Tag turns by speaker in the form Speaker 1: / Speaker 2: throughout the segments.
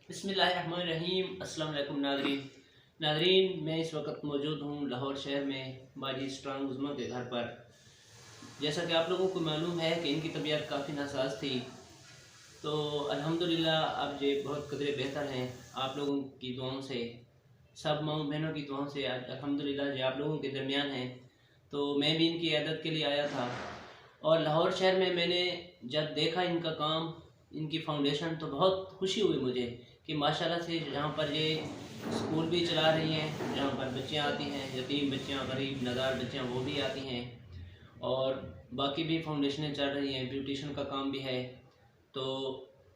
Speaker 1: बिस्मिल्लाहिर्रहमानिर्रहीम। अस्सलाम वालेकुम नादरीन, मैं इस वक्त मौजूद हूँ लाहौर शहर में बाजी स्ट्रांग उज़्मा के घर पर। जैसा कि आप लोगों को मालूम है कि इनकी तबीयत काफ़ी नासाज थी, तो अल्हम्दुलिल्लाह अब ये बहुत कदरे बेहतर हैं। आप लोगों की दुआओं से, सब माँ बहनों की दुआओं से आज अल्हम्दुलिल्लाह ये आप लोगों के दरमियान हैं। तो मैं भी इनकी इयादत के लिए आया था और लाहौर शहर में मैंने जब देखा इनका काम, इनकी फाउंडेशन, तो बहुत खुशी हुई मुझे कि माशाल्लाह से जहाँ पर ये स्कूल भी चला रही हैं, जहाँ पर बच्चियाँ आती हैं, यतीम बच्चियाँ, गरीब नदार बच्चियाँ, वो भी आती हैं और बाकी भी फाउंडेशनें चल रही हैं, ब्यूटिशन का काम भी है। तो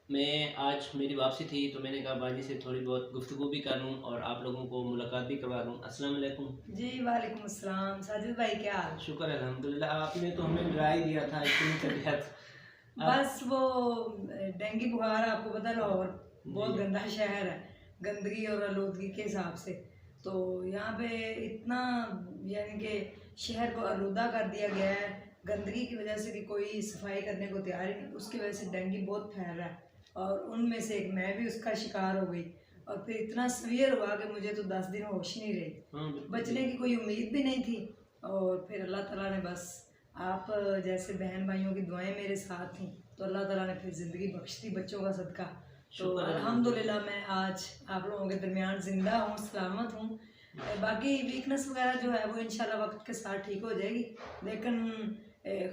Speaker 1: मैं आज मेरी वापसी थी तो मैंने कहा बाजी से थोड़ी बहुत गुफ्तगू भी कर लूँ और आप लोगों को मुलाकात भी करवा दूँ। अस्सलाम वालेकुम।
Speaker 2: जी वालेकुम अस्सलाम। साजिद भाई क्या हाल?
Speaker 1: शुक्र है अल्हम्दुलिल्लाह। आपने तो हमें डरा ही दिया था इतनी तबीयत।
Speaker 2: बस वो डेंगू बुखार, आपको पता लाहौर बहुत
Speaker 1: जी।
Speaker 2: गंदा शहर है, गंदगी और आलूदगी के हिसाब से। तो यहाँ पे इतना यानी कि शहर को आलूदा कर दिया गया है गंदगी की वजह से कि कोई सफाई करने को तैयार ही नहीं। उसकी वजह से डेंगू बहुत फैल रहा है और उनमें से एक मैं भी उसका शिकार हो गई और फिर इतना सवियर हुआ कि मुझे तो 10 दिन होश नहीं रही, बचने की कोई उम्मीद भी नहीं थी। और फिर अल्लाह ताला ने बस आप जैसे बहन भाइयों की दुआएं मेरे साथ थी तो अल्लाह ताला ने फिर ज़िंदगी बख्श दी बच्चों का सदका। तो अल्हम्दुलिल्लाह मैं आज आप लोगों के दरमियान ज़िंदा हूँ, सलामत हूँ। बाकी वीकनेस वगैरह जो है वो इंशाल्लाह वक्त के साथ ठीक हो जाएगी, लेकिन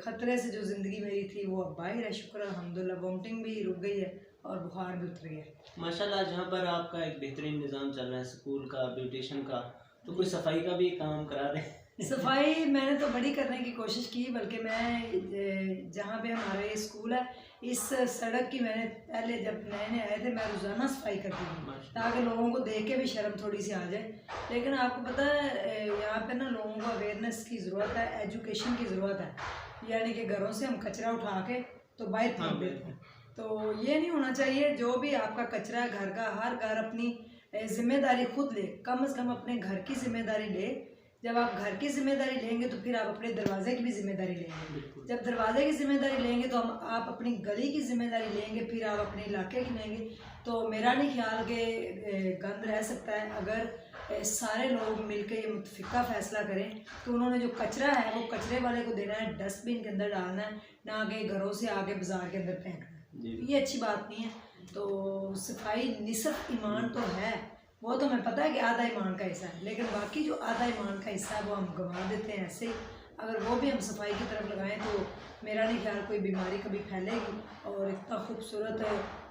Speaker 2: ख़तरे से जो ज़िंदगी मेरी थी वो अब बाहर है। शुक्र अल्हम्दुलिल्लाह, वोमिटिंग भी रुक गई है और बुखार भी उतर गया
Speaker 1: माशाल्लाह। जहाँ पर आपका एक बेहतरीन निज़ाम चल रहा है स्कूल का, ब्यूटिशन का, तो कोई सफाई का भी काम करा दें।
Speaker 2: सफाई मैंने तो बड़ी करने की कोशिश की, बल्कि मैं जहाँ पे हमारा ये स्कूल है इस सड़क की मैंने पहले जब नए नए आए थे मैं रोज़ाना सफाई करती थी ताकि लोगों को देख के भी शर्म थोड़ी सी आ जाए। लेकिन आपको पता है यहाँ पे ना लोगों को अवेयरनेस की ज़रूरत है, एजुकेशन की ज़रूरत है। यानी कि घरों से हम कचरा उठा के तो बाहर फेंक देते हैं, तो ये नहीं होना चाहिए। जो भी आपका कचरा है घर का, हर घर अपनी जिम्मेदारी खुद ले, कम से कम अपने घर की जिम्मेदारी ले। जब आप घर की जिम्मेदारी लेंगे तो फिर आप अपने दरवाजे की भी जिम्मेदारी लेंगे। जब दरवाजे की जिम्मेदारी लेंगे तो आप अपनी गली की जिम्मेदारी लेंगे, फिर आप अपने इलाके की लेंगे। तो मेरा नहीं ख्याल कि गंद रह सकता है अगर सारे लोग मिलकर ये मुतफिका फैसला करें तो उन्होंने जो कचरा है वो कचरे वाले को देना है, डस्टबिन के अंदर डालना है, ना कि घरों से आगे बाजार के अंदर फेंकना है। ये अच्छी बात नहीं है। तो सफाई निसफ ईमान तो है, वो तो हमें पता है कि आधा ईमान का हिस्सा है, लेकिन बाकी जो आधा ईमान का हिस्सा है वो हम गंवा देते हैं ऐसे ही। अगर वो भी हम सफाई की तरफ लगाएं तो मेरा नहीं ख्याल कोई बीमारी कभी फैलेगी। और इतना खूबसूरत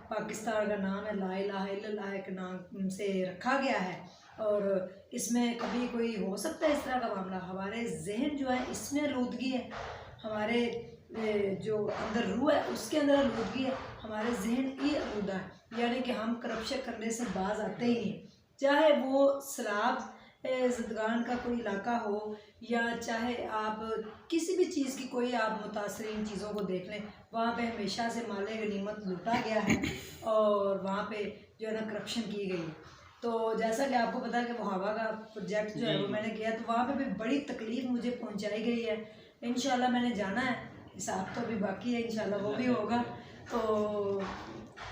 Speaker 2: पाकिस्तान का नाम है, ला इलाहा इल्लल्लाह के नाम से रखा गया है और इसमें कभी कोई हो सकता है इस तरह का मामला। हमारे जहन जो है इसमें आलूदगी है, हमारे जो अंदर रूह है उसके अंदर आलूदगी है, हमारे जहन ही आलूदा है। यानी कि हम करप्शन करने से बाज आते ही नहीं, चाहे वो सलाब ज़दगान का कोई इलाका हो या चाहे आप किसी भी चीज़ की कोई आप मुतासरीन चीज़ों को देख लें, वहाँ पे हमेशा से माले गनीमत लूटा गया है और वहाँ पे जो है ना करप्शन की गई है। तो जैसा कि आपको पता है कि वो हवा का प्रोजेक्ट जो है वो मैंने किया, तो वहाँ पे भी बड़ी तकलीफ़ मुझे पहुँचाई गई है। इंशाल्लाह मैंने जाना है, हिसाब तो अभी बाकी है, इंशाल्लाह वो भी होगा। तो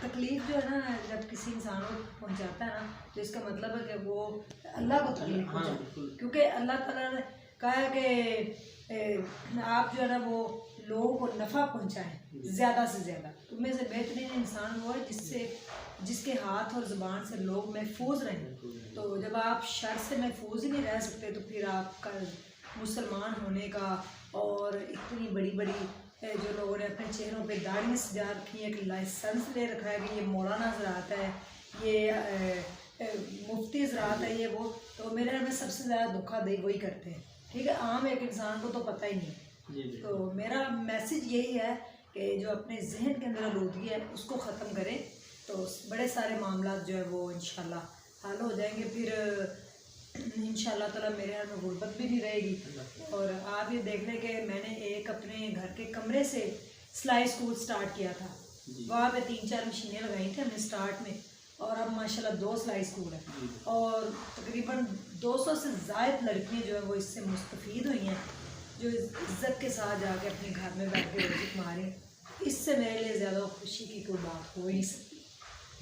Speaker 2: तकलीफ़ जो है ना जब किसी इंसान को पहुंचाता है ना तो इसका मतलब है कि वो अल्लाह को तकलीफ पहुंचाता, क्योंकि अल्लाह ताला ने कहा है कि आप जो है ना वो लोगों को नफ़ा पहुंचाएं ज़्यादा से ज़्यादा। तो में से बेहतरीन इंसान वो है जिसके हाथ और ज़ुबान से लोग महफूज रहें। तो जब आप शर से महफूज ही नहीं रह सकते तो फिर आपका मुसलमान होने का और इतनी बड़ी बड़ी जो लोगों ने अपने चेहरों पे दाढ़ी सजा रखी है, एक लाइसेंस ले रखा है कि ये मौलाना ज़रात है, ये मुफ्ती ज़रात है, ये वो। तो मेरे घर में सबसे ज़्यादा धोखाधड़ी वही करते हैं, ठीक है। आम एक इंसान को तो पता ही नहीं। तो मेरा मैसेज यही है कि जो अपने जहन के अंदर आलूदगी है उसको ख़त्म करें तो बड़े सारे मामला जो है वो इंशाल्लाह हल हो जाएंगे। फिर इंशाल्लाह ताला मेरे घर में गुर्बत भी नहीं रहेगी। और आप ये देख लें कि मैंने एक अपने घर के कमरे से सिलाई स्कूल स्टार्ट किया था, वहाँ पे 3-4 मशीनें लगाई थी हमने स्टार्ट में, और अब माशाल्लाह 2 सिलाई स्कूल है और तकरीबन 200 से ज़ायद लड़कियाँ जो है वो इससे मुस्तफ़ीद हुई हैं, जो इज़्ज़त के साथ जाके अपने घर में बैठ के रोज़ी कमा रही हैं। इससे मेरे लिए ज़्यादा खुशी की कोई बात हो ही नहीं सकती।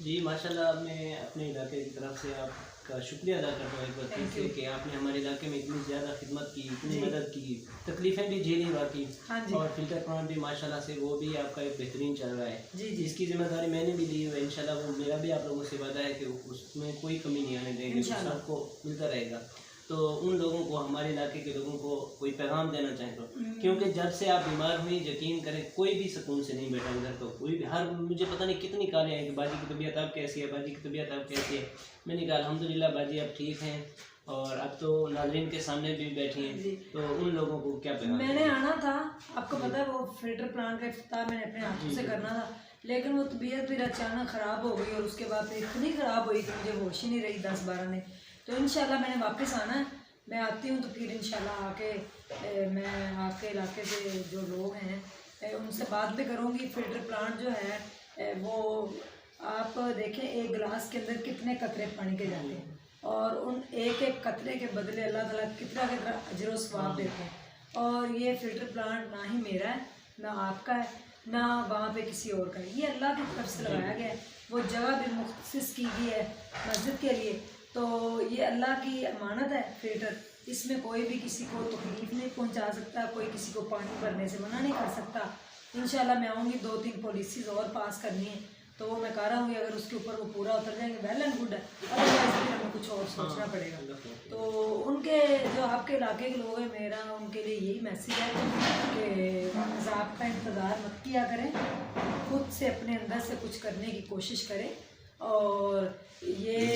Speaker 1: जी माशाल्लाह, मैं अपने इलाके की तरफ से आपका शुक्रिया अदा करता हूँ एक बार फिर से कि आपने हमारे इलाके में इतनी ज़्यादा खिदमत की, इतनी मदद की, तकलीफ़ें भी झेली बाकी, और फ़िल्टर प्लांट भी माशाल्लाह से वो भी आपका एक बेहतरीन चल रहा है। इसकी ज़िम्मेदारी मैंने भी ली है, इंशाल्लाह वो मेरा भी आप लोगों से वादा है कि उसमें कोई कमी नहीं आने देंगे, सबको मिलता रहेगा। तो उन लोगों को, हमारे इलाके के लोगों को कोई पैगाम देना चाहें तो, क्योंकि जब से आप बीमार हुई, यकीन करें कोई भी सुकून से नहीं बैठा उधर, तो कोई भी, हर मुझे पता नहीं कितनी कॉलें हैं कि बाजी की तबीयत अब कैसी है, बाजी की तबीयत अब कैसी है। मैंने कहा अल्हम्दुलिल्लाह बाजी अब ठीक हैं, और अब तो नाज़रीन के सामने भी बैठी हैं, तो उन लोगों को क्या पैगाम?
Speaker 2: मैंने आना था, आपको पता है वो फिल्टर प्लांट का इफ्तिताह मैंने अपने हाथों से करना था, लेकिन वो तबीयत फिर अचानक ख़राब हो गई, और उसके बाद फिर इतनी ख़राब हुई कि मुझे होश ही नहीं रही 10-12 ने। तो इंशाल्लाह मैंने वापस आना है, मैं आती हूँ तो फिर इंशाल्लाह आके मैं आपके इलाके से जो लोग हैं उनसे बात भी करूँगी। फिल्टर प्लांट जो है वो आप देखें एक गिलास के अंदर कितने कतरे पानी के जाते हैं, और उन एक एक कतरे के बदले अल्लाह ताला कितना कितना अजर व सवाब देते हैं। और ये फिल्टर प्लांट ना ही मेरा है, ना आपका है, ना वहाँ पे किसी और का है, ये अल्लाह की तरफ से लगाया गया है। वो जगह भी मुख्तसिस की गई है मस्जिद के लिए, तो ये अल्लाह की अमानत है फिल्टर, इसमें कोई भी किसी को तकलीफ़ नहीं पहुंचा सकता, कोई किसी को पानी भरने से मना नहीं कर सकता। इंशाल्लाह मैं आऊँगी, 2-3 पॉलिसीज़ और पास करनी है, तो वो मैं कर रहा हूँ, अगर उसके ऊपर वो पूरा उतर जाएंगे वेल एंड गुड है, अदरवाइज फिर हमें कुछ और सोचना पड़ेगा। तो उनके जो आपके इलाके के लोग हैं, मेरा उनके लिए यही मैसेज है कि अज़ाब का इंतज़ार मत किया करें, खुद से अपने अंदर से कुछ करने की कोशिश करें, और ये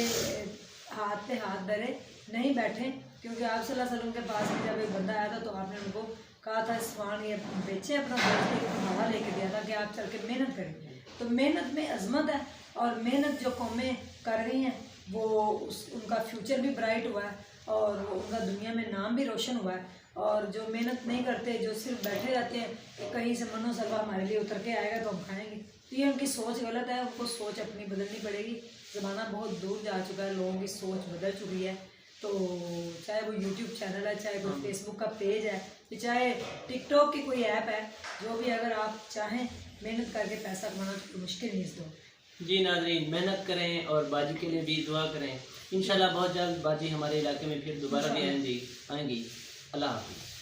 Speaker 2: हाथ पे हाथ धरे नहीं बैठें, क्योंकि आप सल्लल्लाहु अलैहि वसल्लम के पास में जब एक बंदा आया था तो आपने उनको कहा था स्वान ये बेचें अपना, बेच के भाड़ा लेके दिया था कि आप चल के मेहनत करें। तो मेहनत में अजमत है, और मेहनत जो कौमें कर रही हैं वो उनका फ्यूचर भी ब्राइट हुआ है, और वो उनका दुनिया में नाम भी रोशन हुआ है। और जो मेहनत नहीं करते, जो सिर्फ बैठे रहते हैं कि कहीं से मनो सलवा हमारे लिए उतर के आएगा तो हम खाएंगे, तो ये उनकी सोच गलत है, उनको सोच अपनी बदलनी पड़ेगी। ज़माना बहुत दूर जा चुका है, लोगों की सोच बदल चुकी है। तो चाहे वो यूट्यूब चैनल है, चाहे कोई फेसबुक का पेज है, चाहे टिकटॉक की कोई ऐप है, जो भी अगर आप चाहें मेहनत करके पैसा कमाना तो मुश्किल नहीं इस दो।
Speaker 1: जी नाज़रीन, मेहनत करें और बाजी के लिए भी दुआ करें। इंशाल्लाह बहुत जल्द बाजी हमारे इलाके में फिर दोबारा भी आएंगी। अल्लाह हाफ़िज़।